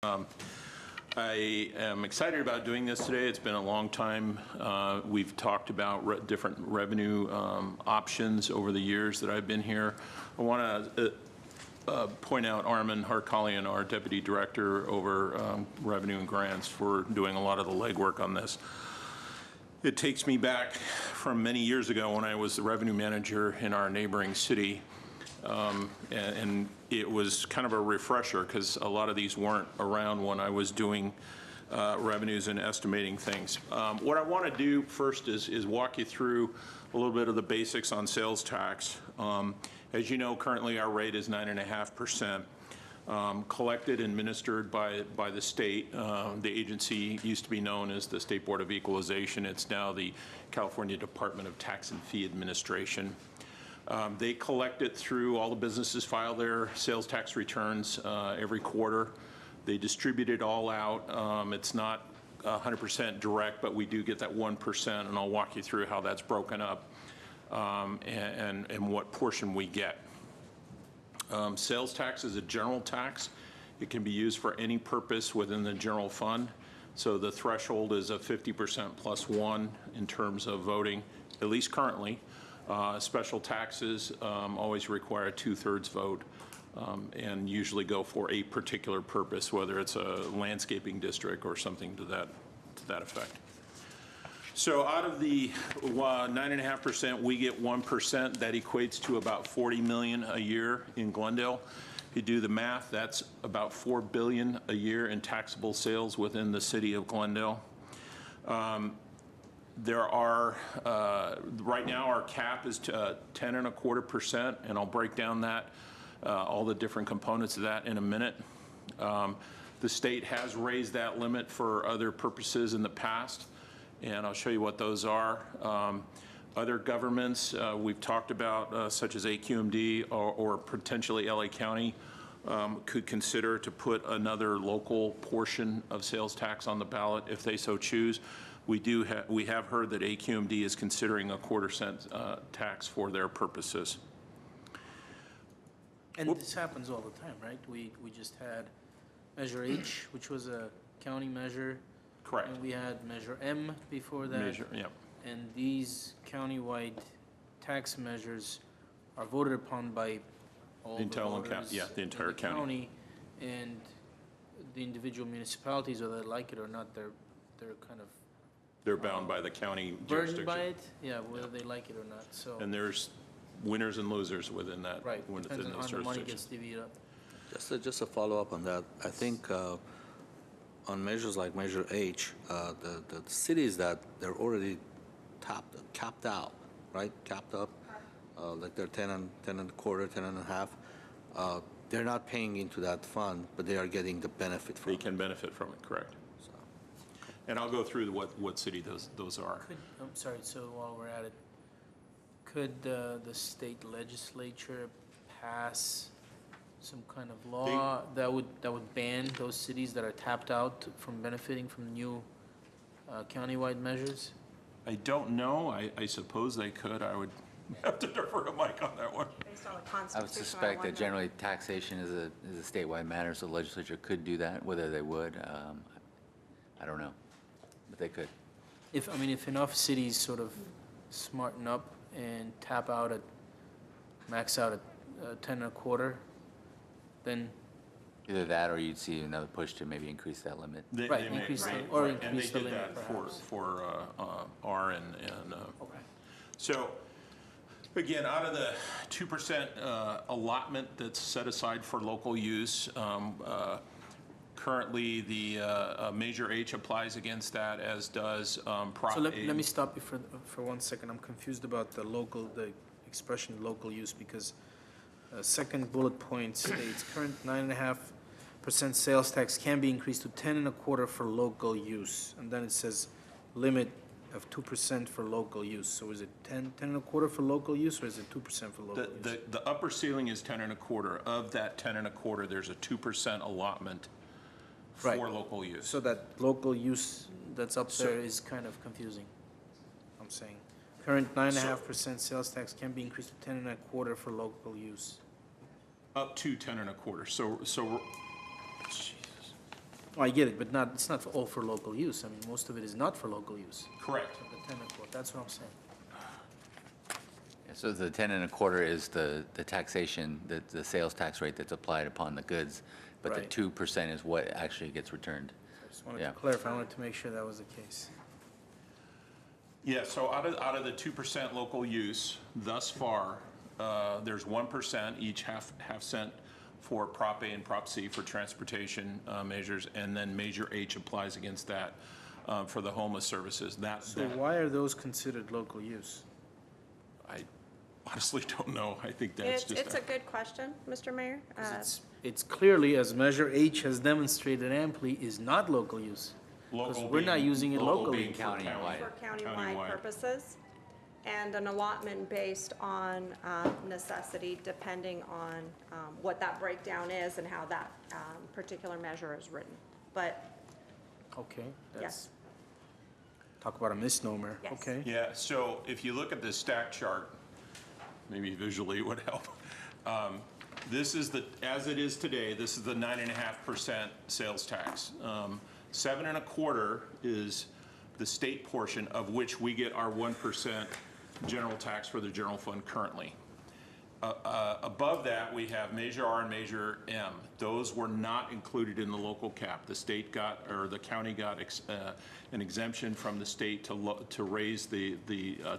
I am excited about doing this today. It's been a long time. We've talked about different revenue options over the years that I've been here. I want to point out Armin Harkalian, our Deputy Director over Revenue and Grants, for doing a lot of the legwork on this. It takes me back from many years ago when I was the revenue manager in our neighboring city. And it was kind of a refresher because a lot of these weren't around when I was doing revenues and estimating things. What I want to do first is walk you through a little bit of the basics on sales tax. As you know, currently our rate is 9.5%. Collected and administered by the state. The agency used to be known as the State Board of Equalization. It's now the California Department of Tax and Fee Administration. They collect it through all the businesses file their sales tax returns every quarter. They distribute it all out. It's not 100% direct, but we do get that 1%, and I'll walk you through how that's broken up and what portion we get. Sales tax is a general tax. It can be used for any purpose within the general fund. So the threshold is a 50% plus one in terms of voting, at least currently. Special taxes always require a 2/3 vote and usually go for a particular purpose, whether it's a landscaping district or something to that effect. So out of the 9.5%, we get 1%. That equates to about $40 million a year in Glendale. If you do the math, that's about $4 billion a year in taxable sales within the city of Glendale. There are, right now our cap is 10.25%, and I'll break down that, all the different components of that in a minute. The state has raised that limit for other purposes in the past, and I'll show you what those are. Other governments we've talked about, such as AQMD or potentially LA County, could consider to put another local portion of sales tax on the ballot if they so choose. We have heard that AQMD is considering a 1/4 cent tax for their purposes. And this happens all the time, right? We just had Measure H, which was a county measure. Correct. And we had Measure M before that. Measure, yeah. And these countywide tax measures are voted upon by all the voters the entire in the county, and the individual municipalities, whether they like it or not, they're kind of bound by the county burdened jurisdiction. by it, yeah, whether they like it or not. So And there's winners and losers within that. right, within depends on those how the money jurisdictions. gets divvied up. Just a follow-up on that. I think on measures like Measure H, the cities that they're already capped out, right? Capped up, like they're 10.25, 10.5. They're not paying into that fund, but they are getting the benefit from it. They can benefit from it, correct. And I'll go through what city those are. I'm sorry, so while we're at it, could the state legislature pass some kind of law that would ban those cities that are tapped out from benefiting from new countywide measures? I don't know. I suppose they could. I would have to defer to Mike on that one. Based on the I Constitution, would suspect that generally taxation is a statewide matter, so the legislature could do that. Whether they would, I don't know, but they could. If enough cities sort of smarten up and max out at 10.25, then Either that, or you'd see another push to maybe increase that limit. Right, increase the- or increase the And they limit, did that perhaps. for R and okay. so, again, out of the 2% allotment that's set aside for local use, currently the Measure H applies against that, as does Prop So A. let me stop you for 1 second. I'm confused about the expression local use, because second bullet point states current 9.5% sales tax can be increased to 10.25 for local use, and then it says limit of 2% for local use. So is it 10.25 for local use, or is it 2% for local use? The upper ceiling is 10.25. Of that 10.25, there's a 2% allotment for Right. local use. So that local use that's up So- there is kind of confusing. I'm saying current 9.5% sales tax can be increased to 10.25 for local use. Up to 10.25. So Jesus. Oh, I get it, but not, it's not all for local use. I mean, most of it is not for local use. Correct. The 10 and a quarter, that's what I'm saying. Yeah, so the 10 and a quarter is the taxation, the sales tax rate that's applied upon the goods, but the Right. 2% is what actually gets returned. I just wanted Yeah. to clarify, I wanted to make sure that was the case. Yeah, so out of the 2% local use thus far, there's 1%, each half cent for Prop A and Prop C for transportation measures, and then Measure H applies against that for the homeless services. So why are those considered local use? I honestly don't know. I think that's just. It's a good question, Mr. Mayor. 'Cause it's clearly, as Measure H has demonstrated amply, is not local use. Because Local we're not being- using it local locally. being for Countywide. For countywide Countywide. purposes, and an allotment based on necessity, depending on what that breakdown is and how that particular measure is written. But, Okay, yes, that's, talk about a misnomer, Yes. okay? Yeah, so if you look at the stack chart, maybe visually it would help. This is as it is today, this is the 9.5% sales tax. 7 and a quarter is the state portion of which we get our 1% general tax for the general fund currently. Above that, we have Measure R and Measure M. Those were not included in the local cap. The state got, or the county got an exemption from the state to raise the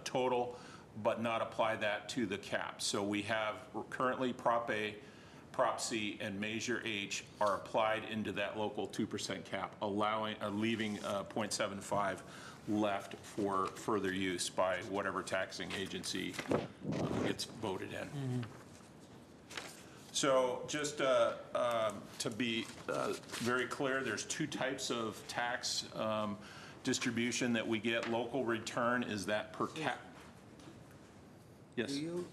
total, but not apply that to the cap. So we have currently Prop A, Prop C, and Measure H are applied into that local 2% cap, leaving 0.75 left for further use by whatever taxing agency gets voted in. So just to be very clear, there's two types of tax distribution that we get. Local return is that per cap. Yes. Do you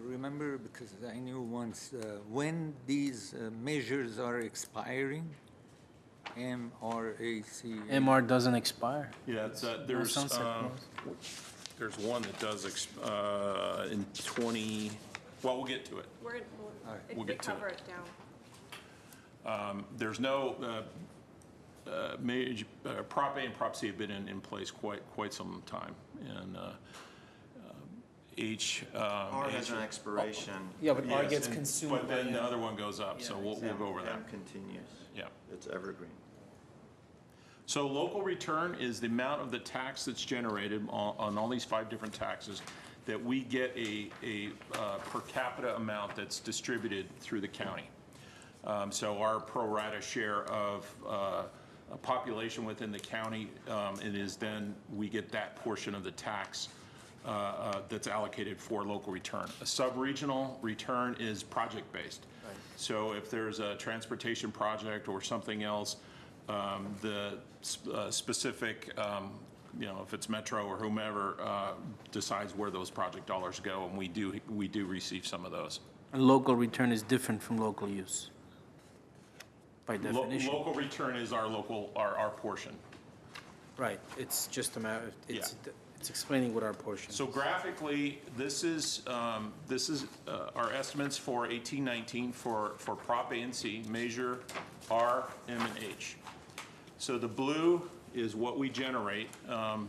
remember, because I knew once, when these measures are expiring? MRAC? MR doesn't expire. Yeah, No sunset clause. there's one that does in 20, well, we'll get to it. we're, We'll we get to cover it. it down. There's no, Prop A and Prop C have been in place quite some time. And H. R has an expiration. Yeah, but R yes, gets and- consumed But by then the M. other one goes up, so we'll go over that. M continues. Yeah. It's evergreen. So local return is the amount of the tax that's generated on all these 5 different taxes that we get a per capita amount that's distributed through the county. So our pro rata share of a population within the county, it is then, we get that portion of the tax that's allocated for local return. A sub-regional return is project-based. So if there's a transportation project or something else, the specific, if it's Metro or whomever, decides where those project dollars go, and we do receive some of those. And local return is different from local use, by Lo- definition. Local return is our our portion. Right, it's just a matter, it's explaining what our portion is. So graphically, this is our estimates for 1819 for Prop A and C, Measure R, M, and H. So the blue is what we generate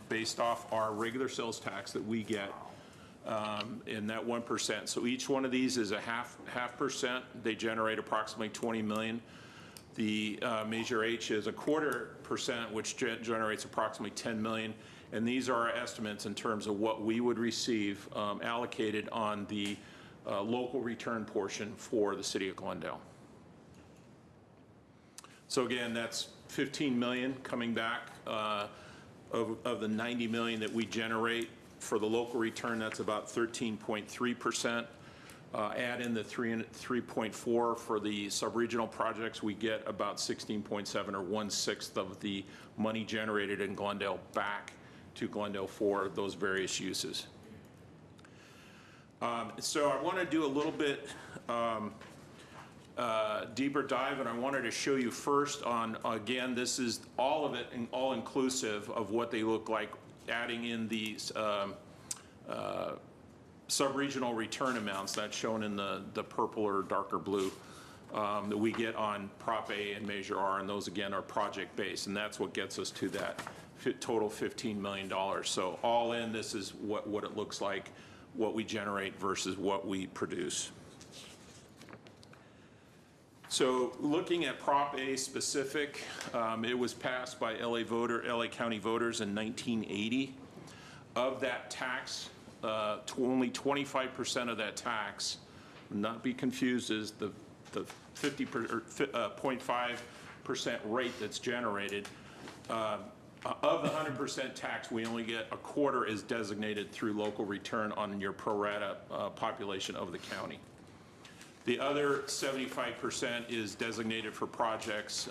based off our regular sales tax that we get in that 1%. So each one of these is a half percent. They generate approximately 20 million. The Measure H is a 1/4%, which generates approximately 10 million. And these are our estimates in terms of what we would receive allocated on the local return portion for the city of Glendale. So again, that's 15 million coming back of the 90 million that we generate. For the local return, that's about 13.3%. Add in the 3.4 for the sub-regional projects, we get about 16.7 or 1/6 of the money generated in Glendale back to Glendale for those various uses. So I want to do a little bit deeper dive, and I wanted to show you first on, again, this is all of it and all inclusive of what they look like, adding in these sub-regional return amounts that's shown in the purple or darker blue that we get on Prop A and Measure R, and those, again, are project-based, and that's what gets us to that total $15 million. So all in, this is what it looks like, what we generate versus what we produce. So looking at Prop A specific, it was passed by LA County voters in 1980. Of that tax, only 25% of that tax, not be confused, is the 0.5% rate that's generated. Of the 100% tax, we only get a quarter is designated through local return on your pro rata population of the county. The other 75% is designated for projects,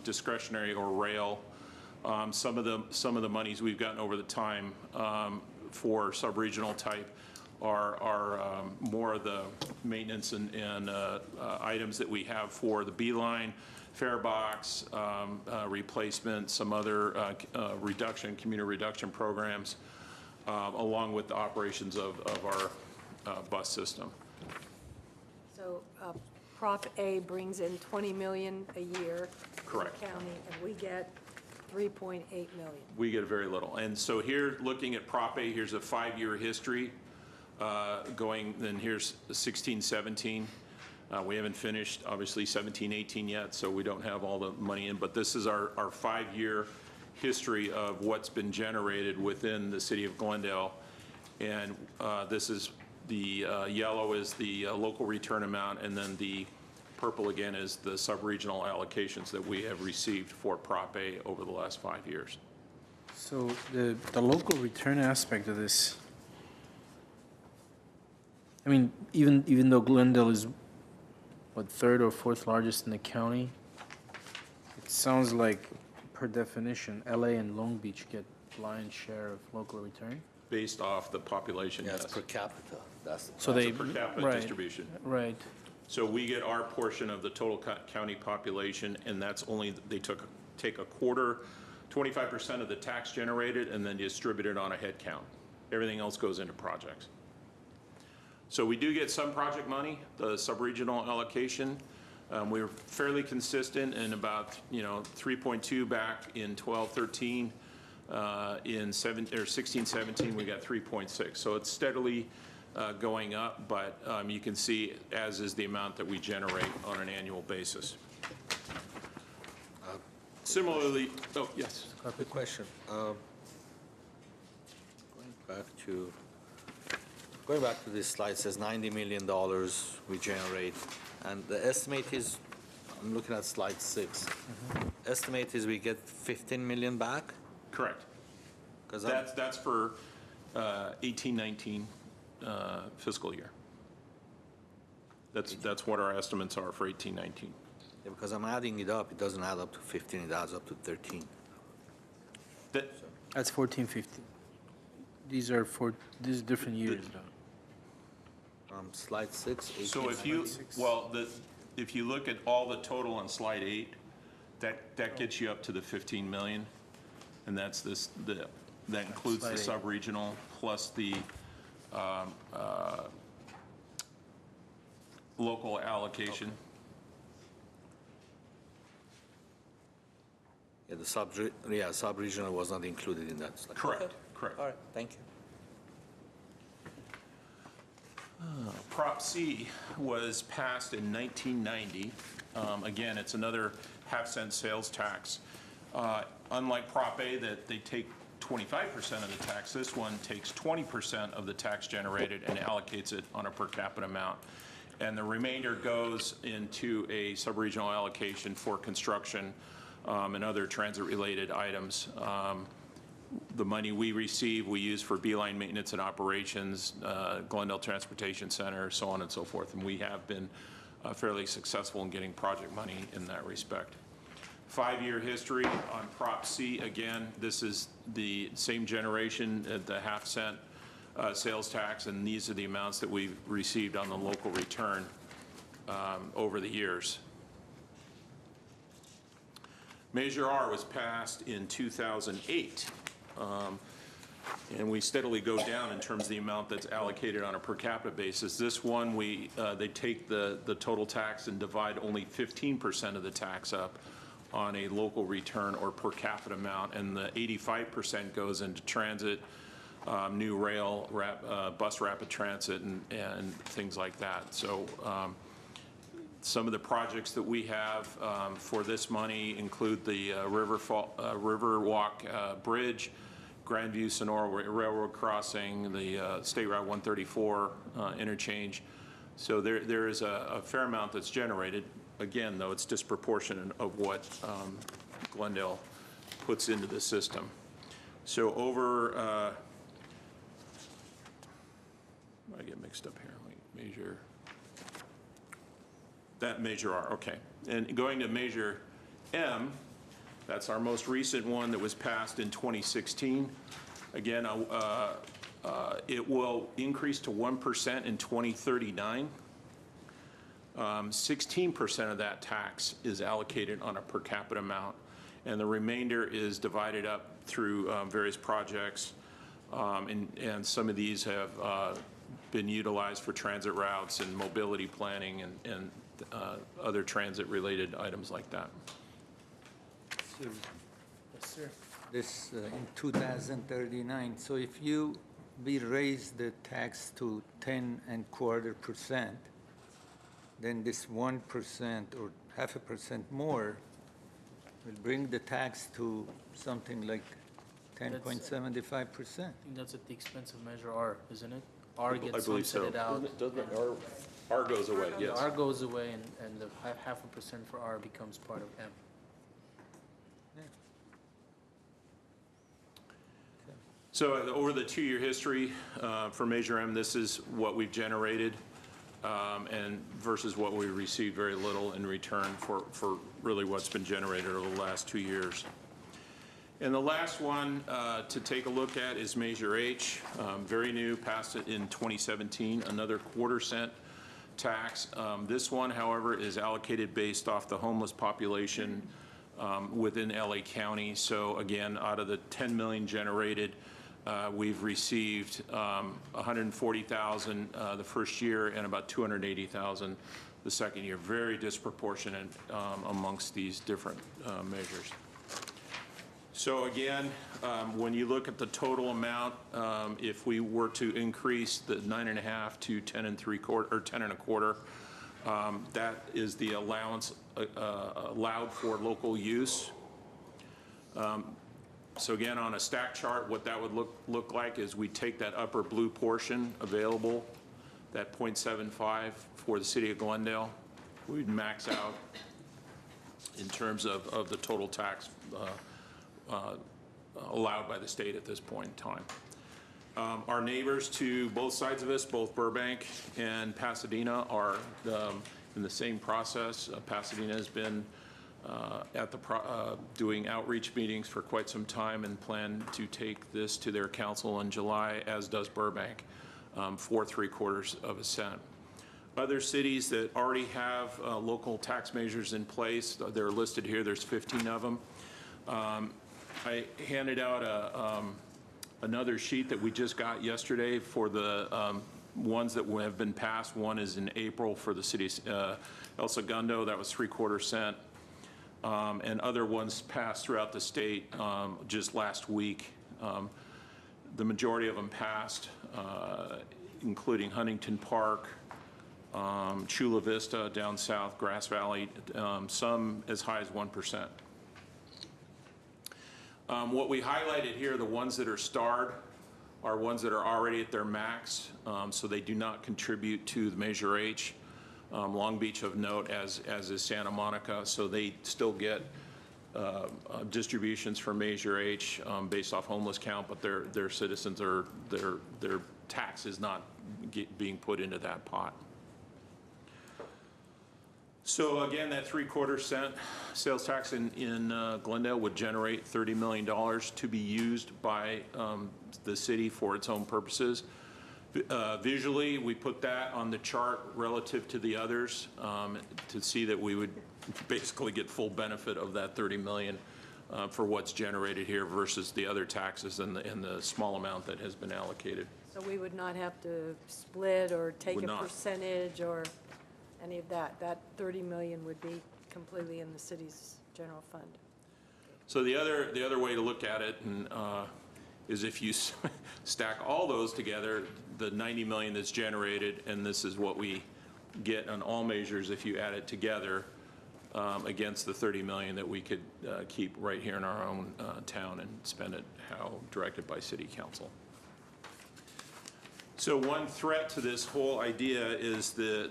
discretionary or rail. Some of the monies we've gotten over the time for sub-regional type are more of the maintenance and items that we have for the Beeline, fare box, replacement, some other commuter reduction programs, along with the operations of our bus system. So Prop A brings in 20 million a year. Correct. To the county, and we get 3.8 million. We get very little. And so here, looking at Prop A, here's a 5-year history going, then here's 16, 17. We haven't finished, obviously, 17, 18 yet, so we don't have all the money in, but this is our 5-year history of what's been generated within the city of Glendale. And this is the yellow is the local return amount, and then the purple again is the sub-regional allocations that we have received for Prop A over the last 5 years. So the local return aspect of this, I mean, even though Glendale is, what, 3rd or 4th largest in the county, it sounds like, per definition, LA and Long Beach get lion's share of local return? Based off the population, Yes, yes. per capita, that's the So That's they, a per capita right, distribution. right. So we get our portion of the total county population, and that's only, they take a quarter, 25% of the tax generated, and then distribute it on a head count. Everything else goes into projects. So we do get some project money, the sub-regional allocation. We were fairly consistent in about, 3.2 back in 12, 13. In 16, 17, we got 3.6. So it's steadily going up, but you can see, as is the amount that we generate on an annual basis. Similarly, oh, yes. Quick question. Going back to this slide, it says $90 million we generate, and the estimate is, I'm looking at slide 6. Estimate is we get 15 million back? Correct. 'Cause That's for 18, 19 fiscal year. That's what our estimates are for 18, 19. Yeah, because I'm adding it up, it doesn't add up to 15, it adds up to 13. That's 14, 15. These are different years, though. Slide 6, 18. So if if you look at all the total on slide 8, that gets you up to the 15 million, and that includes Slide the 8. sub-regional plus the local allocation. Yeah, the sub-regional was not included in that slide. Correct, Okay. correct. All right, thank you. Prop C was passed in 1990. Again, it's another half-cent sales tax. Unlike Prop A, that they take 25% of the tax, this one takes 20% of the tax generated and allocates it on a per capita amount. And the remainder goes into a sub-regional allocation for construction and other transit-related items. The money we receive, we use for Beeline maintenance and operations, Glendale Transportation Center, so on and so forth. And we have been fairly successful in getting project money in that respect. 5-year history on Prop C. Again, this is the same generation at the half-cent sales tax, and these are the amounts that we've received on the local return over the years. Measure R was passed in 2008. and we steadily go down in terms of the amount that's allocated on a per capita basis. This one, they take the total tax and divide only 15% of the tax up on a local return or per capita amount, and the 85% goes into transit, new rail, bus rapid transit, and things like that. So some of the projects that we have for this money include the Riverwalk Bridge, Grandview Sonora Railroad Crossing, the State Route 134 interchange. So there is a fair amount that's generated. Again, though, it's disproportionate of what Glendale puts into the system. So over, I get mixed up here. Let me measure. That Measure R, okay. And going to Measure M, that's our most recent one that was passed in 2016. Again, it will increase to 1% in 2039. 16% of that tax is allocated on a per capita amount, and the remainder is divided up through various projects, and some of these have been utilized for transit routes and mobility planning and other transit-related items like that. So Yes, sir. this in 2039, so if we raise the tax to 10.25%, then this 1% or 0.5% more will bring the tax to something like 10.75%. I think that's at the expense of Measure R, isn't it? R I gets believe so. sunsetted out. Doesn't R goes away, yes. R goes away, and the 0.5% for R becomes part of M. So over the 2-year history for Measure M, this is what we've generated, and versus what we received very little in return for really what's been generated over the last 2 years. And the last one to take a look at is Measure H, very new, passed it in 2017, another 1/4 cent tax. This one, however, is allocated based off the homeless population within LA County. So again, out of the 10 million generated, we've received 140,000 the first year and about 280,000 the second year. Very disproportionate amongst these different measures. So again, when you look at the total amount, if we were to increase the 9.5 to 10.75 or 10.25, that is the allowance allowed for local use. So again, on a stack chart, what that would look like is we take that upper blue portion available, that 0.75 for the city of Glendale. We'd max out in terms of the total tax allowed by the state at this point in time. Our neighbors to both sides of us, both Burbank and Pasadena, are in the same process. Pasadena has been doing outreach meetings for quite some time and plan to take this to their council in July, as does Burbank, for 3/4 cent. Other cities that already have local tax measures in place, they're listed here. There's 15 of them. I handed out another sheet that we just got yesterday for the ones that have been passed. One is in April for the city of El Segundo. That was 3/4 cent. And other ones passed throughout the state just last week. The majority of them passed, including Huntington Park, Chula Vista down south, Grass Valley, some as high as 1%. What we highlighted here, the ones that are starred, are ones that are already at their max, so they do not contribute to the Measure H. Long Beach of note, as is Santa Monica, so they still get distributions from Measure H based off homeless count, but their citizens are, their tax is not being put into that pot. So again, that 3/4 cent sales tax in Glendale would generate $30 million to be used by the city for its own purposes. Visually, we put that on the chart relative to the others to see that we would basically get full benefit of that $30 million for what's generated here versus the other taxes and the small amount that has been allocated. So we would not have to split or take Would a not. percentage or any of that? That 30 million would be completely in the city's general fund? So the other way to look at it is if you stack all those together, the 90 million that's generated, and this is what we get on all measures if you add it together against the 30 million that we could keep right here in our own town and spend it how directed by city council. So one threat to this whole idea is the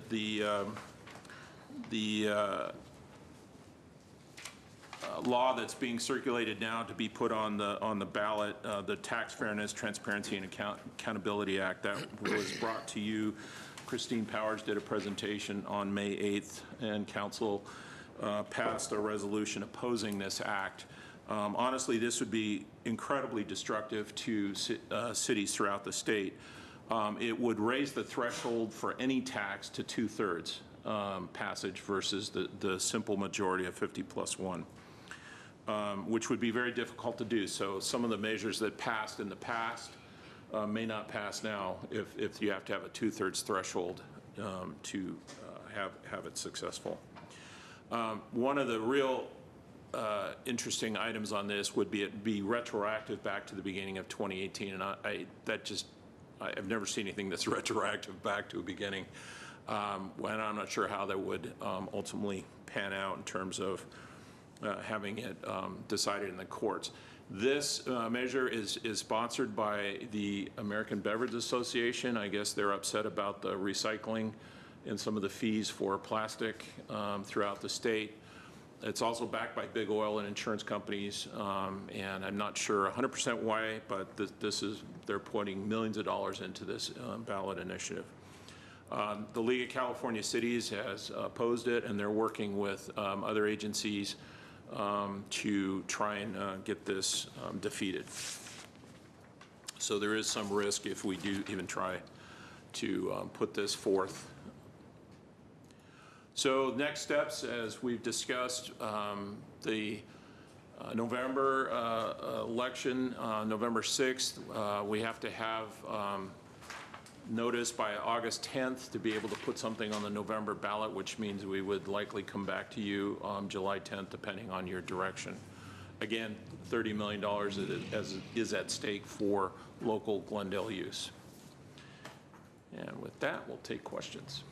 law that's being circulated now to be put on the ballot, the Tax Fairness, Transparency, and Accountability Act that was brought to you. Christine Powers did a presentation on May 8th, and council passed a resolution opposing this act. Honestly, this would be incredibly destructive to cities throughout the state. It would raise the threshold for any tax to 2/3 passage versus the simple majority of 50+1. Which would be very difficult to do. So some of the measures that passed in the past may not pass now if you have to have a 2/3 threshold to have it successful. One of the real interesting items on this would be retroactive back to the beginning of 2018, and I've never seen anything that's retroactive back to a beginning, and I'm not sure how that would ultimately pan out in terms of having it decided in the courts. This measure is sponsored by the American Beverage Association. I guess they're upset about the recycling and some of the fees for plastic throughout the state. It's also backed by big oil and insurance companies, and I'm not sure 100% why, but they're putting millions of dollars into this ballot initiative. The League of California Cities has opposed it, and they're working with other agencies to try and get this defeated. So there is some risk if we do even try to put this forth. So next steps, as we've discussed, the November election, November 6th, we have to have notice by August 10th to be able to put something on the November ballot, which means we would likely come back to you on July 10th, depending on your direction. Again, $30 million is at stake for local Glendale use. And with that, we'll take questions.